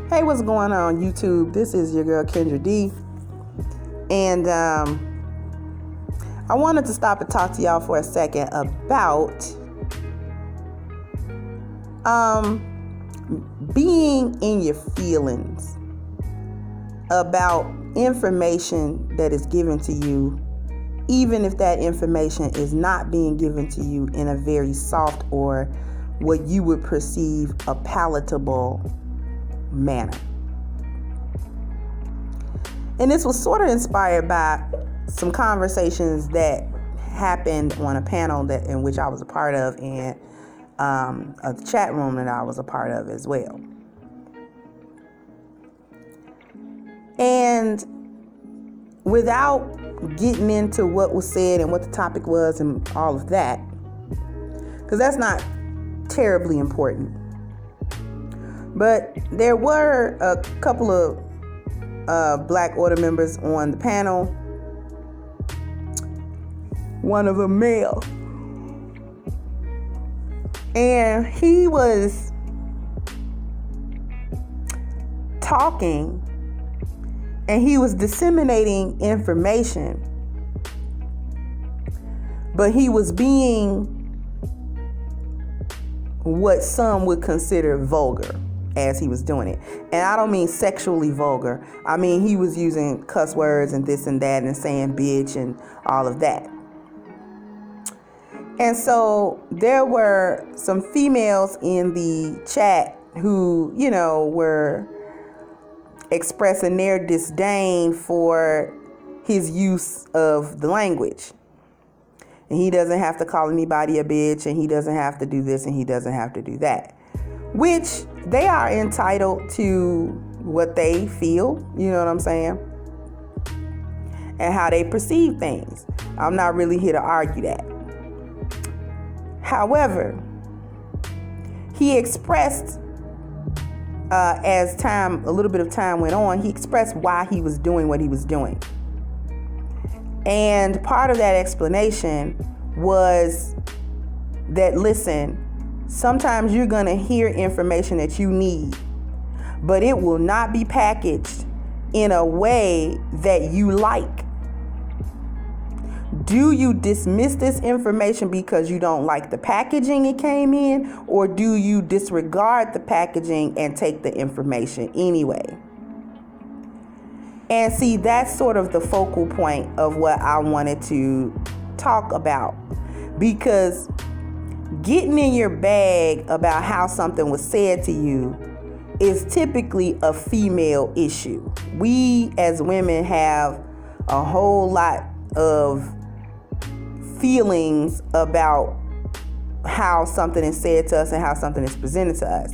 Hey, what's going on YouTube? This is your girl Kendra D. And I wanted to stop and talk to y'all for a second about being in your feelings about information that is given to you, even if that information is not being given to you in a very soft or what you would perceive a palatable manner. And this was sort of inspired by some conversations that happened on a panel in which I was a part of, and a chat room that I was a part of as well. And without getting into what was said and what the topic was and all of that, because that's not terribly important, but there were a couple of Black Order members on the panel. One of them male. And he was talking and he was disseminating information, but he was being what some would consider vulgar as he was doing it. And I don't mean sexually vulgar. I mean, he was using cuss words and this and that and saying bitch and all of that. And so there were some females in the chat who, were expressing their disdain for his use of the language. And he doesn't have to call anybody a bitch, and he doesn't have to do this, and he doesn't have to do that. Which they are entitled to what they feel, you know what I'm saying? And how they perceive things. I'm not really here to argue that. However, he expressed, as a little bit of time went on, he expressed why he was doing what he was doing. And part of that explanation was that, listen, sometimes you're going to hear information that you need, but it will not be packaged in a way that you like. Do you dismiss this information because you don't like the packaging it came in, or do you disregard the packaging and take the information anyway? And see, that's sort of the focal point of what I wanted to talk about, because getting in your bag about how something was said to you is typically a female issue. We as women have a whole lot of feelings about how something is said to us and how something is presented to us.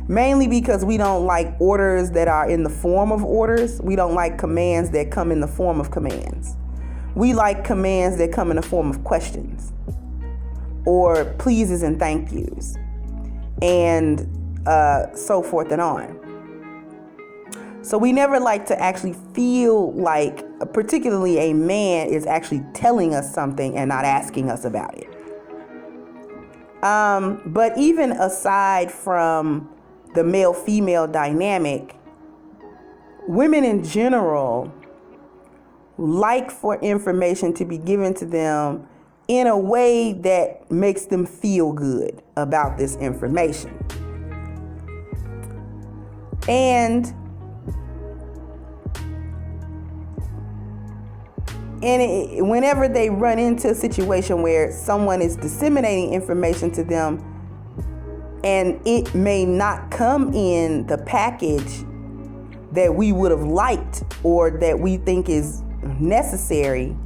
Mainly because we don't like orders that are in the form of orders. We don't like commands that come in the form of commands. We like commands that come in the form of questions or pleases and thank yous and so forth and on. So we never like to actually feel like, particularly a man, is actually telling us something and not asking us about it. But even aside from the male-female dynamic, women in general like for information to be given to them in a way that makes them feel good about this information. And whenever they run into a situation where someone is disseminating information to them and it may not come in the package that we would have liked or that we think is necessary,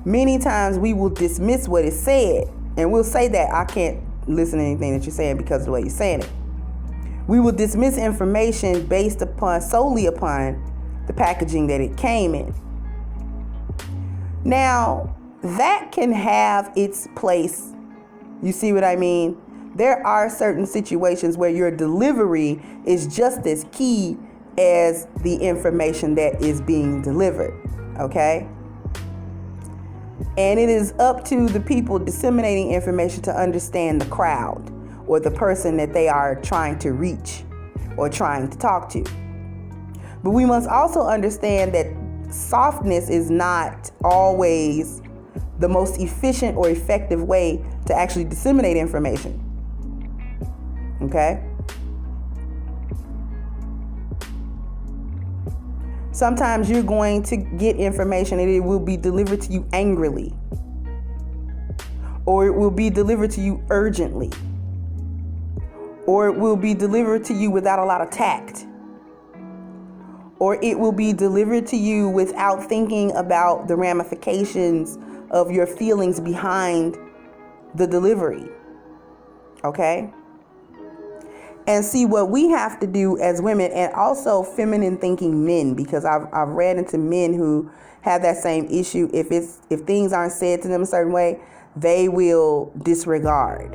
many times we will dismiss what is said, and we'll say that I can't listen to anything that you're saying because of the way you're saying it. We will dismiss information based solely upon the packaging that it came in. Now, that can have its place. You see what I mean? There are certain situations where your delivery is just as key as the information that is being delivered, okay? And it is up to the people disseminating information to understand the crowd or the person that they are trying to reach or trying to talk to. But we must also understand that softness is not always the most efficient or effective way to actually disseminate information. Okay? Sometimes you're going to get information and it will be delivered to you angrily, or it will be delivered to you urgently, or it will be delivered to you without a lot of tact, or it will be delivered to you without thinking about the ramifications of your feelings behind the delivery. Okay? And see, what we have to do as women, and also feminine thinking men, because I've read into men who have that same issue. If things aren't said to them a certain way, they will disregard.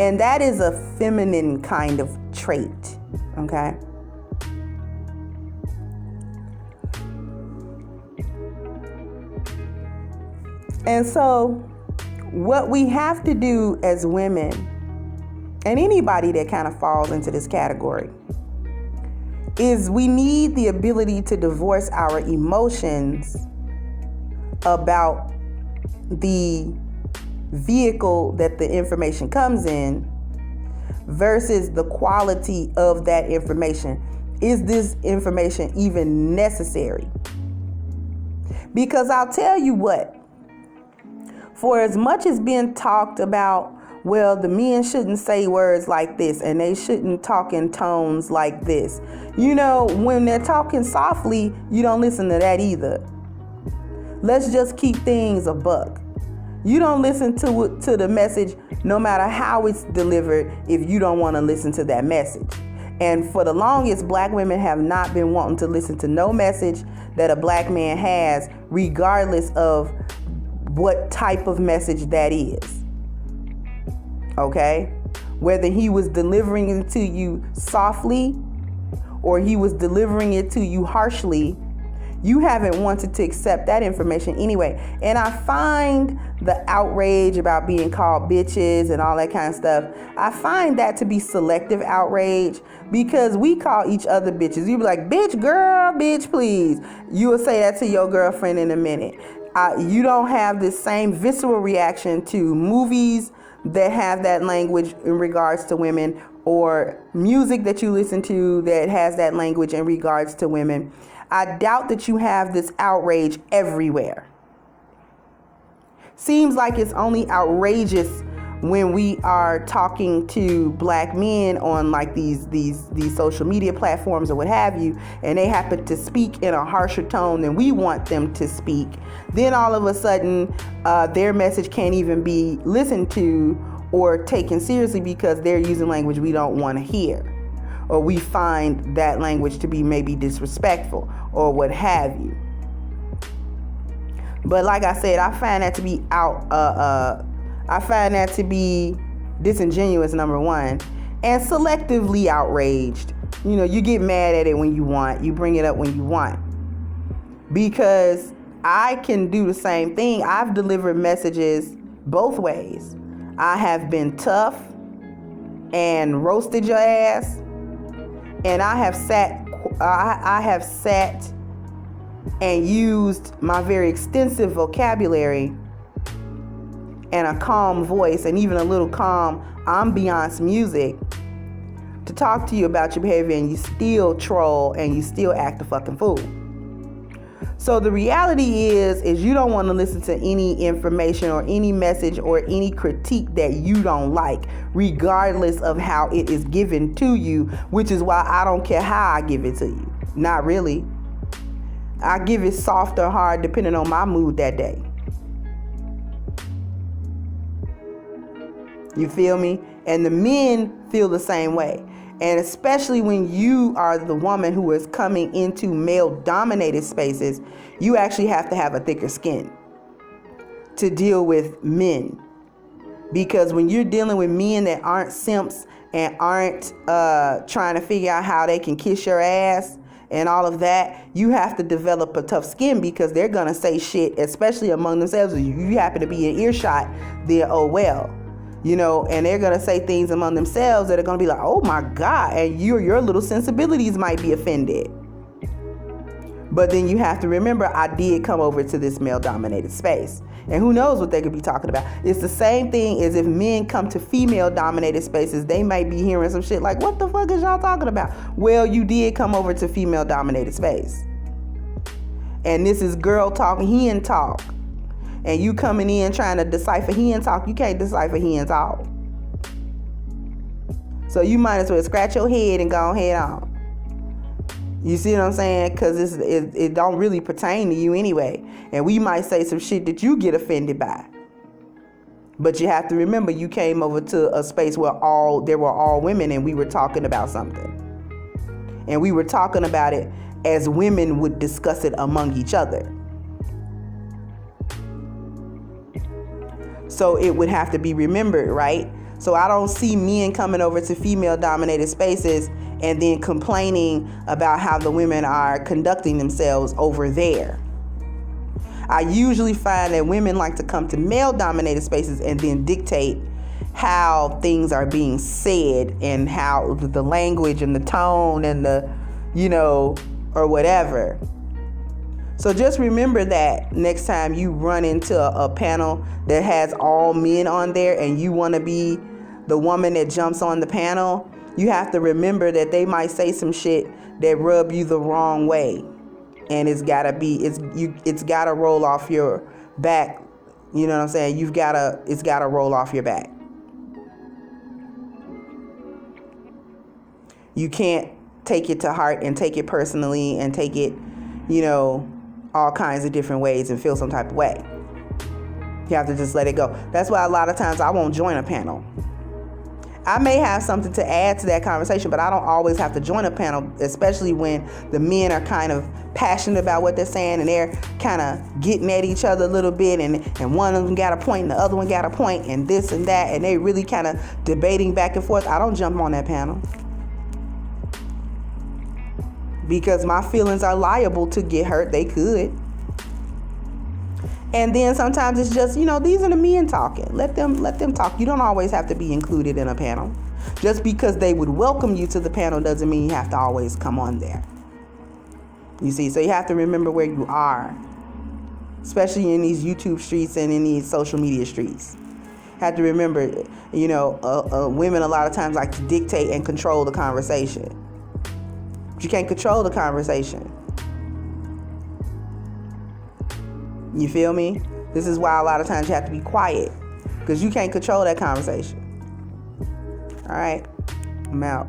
And that is a feminine kind of trait. Okay? And so what we have to do as women, and anybody that kind of falls into this category, is we need the ability to divorce our emotions about the vehicle that the information comes in versus the quality of that information. Is this information even necessary? Because I'll tell you what, for as much as being talked about, well, the men shouldn't say words like this and they shouldn't talk in tones like this. You know, when they're talking softly, you don't listen to that either. Let's just keep things a buck. You don't listen to the message no matter how it's delivered if you don't want to listen to that message. And for the longest, black women have not been wanting to listen to no message that a black man has, regardless of what type of message that is. Okay? Whether he was delivering it to you softly or he was delivering it to you harshly, you haven't wanted to accept that information anyway. And I find the outrage about being called bitches and all that kind of stuff, I find that to be selective outrage, because we call each other bitches. You be like, bitch, girl, bitch, please. You will say that to your girlfriend in a minute. You don't have the same visceral reaction to movies that have that language in regards to women, or music that you listen to that has that language in regards to women. I doubt that you have this outrage everywhere. Seems like it's only outrageous when we are talking to black men on like these social media platforms or what have you, and they happen to speak in a harsher tone than we want them to speak. Then all of a sudden, their message can't even be listened to or taken seriously because they're using language we don't want to hear, or we find that language to be maybe disrespectful or what have you. But like I said, I find that to be I find that to be disingenuous, number one, and selectively outraged. You know, you get mad at it when you want, you bring it up when you want. Because I can do the same thing. I've delivered messages both ways. I have been tough and roasted your ass, and I have sat and used my very extensive vocabulary and a calm voice and even a little calm ambiance music to talk to you about your behavior, and you still troll and you still act a fucking fool. So the reality is you don't want to listen to any information or any message or any critique that you don't like, regardless of how it is given to you, which is why I don't care how I give it to you. Not really. I give it soft or hard depending on my mood that day. You feel me? And the men feel the same way. And especially when you are the woman who is coming into male-dominated spaces, you actually have to have a thicker skin to deal with men. Because when you're dealing with men that aren't simps and aren't trying to figure out how they can kiss your ass and all of that, you have to develop a tough skin, because they're going to say shit, especially among themselves. If you happen to be in earshot, then oh well. And they're going to say things among themselves that are going to be like, oh my God, and your little sensibilities might be offended. But then you have to remember, I did come over to this male-dominated space. And who knows what they could be talking about. It's the same thing as if men come to female-dominated spaces. They might be hearing some shit like, what the fuck is y'all talking about? Well, you did come over to female-dominated space. And this is girl talk, hen talk. And you coming in trying to decipher hen talk. You can't decipher hen talk. So you might as well scratch your head and go head on. You see what I'm saying? Because it don't really pertain to you anyway. And we might say some shit that you get offended by. But you have to remember, you came over to a space where there were all women, and we were talking about something. And we were talking about it as women would discuss it among each other. So it would have to be remembered, right? So I don't see men coming over to female-dominated spaces and then complaining about how the women are conducting themselves over there. I usually find that women like to come to male-dominated spaces and then dictate how things are being said and how the language and the tone and the, or whatever. So just remember that next time you run into a panel that has all men on there and you want to be the woman that jumps on the panel, you have to remember that they might say some shit that rub you the wrong way. And it's gotta roll off your back. You know what I'm saying? It's gotta roll off your back. You can't take it to heart and take it personally and take it, all kinds of different ways and feel some type of way. You have to just let it go. That's why a lot of times I won't join a panel. I may have something to add to that conversation, but I don't always have to join a panel, especially when the men are kind of passionate about what they're saying and they're kind of getting at each other a little bit, and one of them got a point and the other one got a point and this and that, and they really kind of debating back and forth. I don't jump on that panel because my feelings are liable to get hurt. They could. And then sometimes it's just, these are the men talking. Let them talk. You don't always have to be included in a panel. Just because they would welcome you to the panel doesn't mean you have to always come on there. You see, so you have to remember where you are, especially in these YouTube streets and in these social media streets. You have to remember, women a lot of times like to dictate and control the conversation. But you can't control the conversation. You feel me? This is why a lot of times you have to be quiet, because you can't control that conversation. All right, I'm out.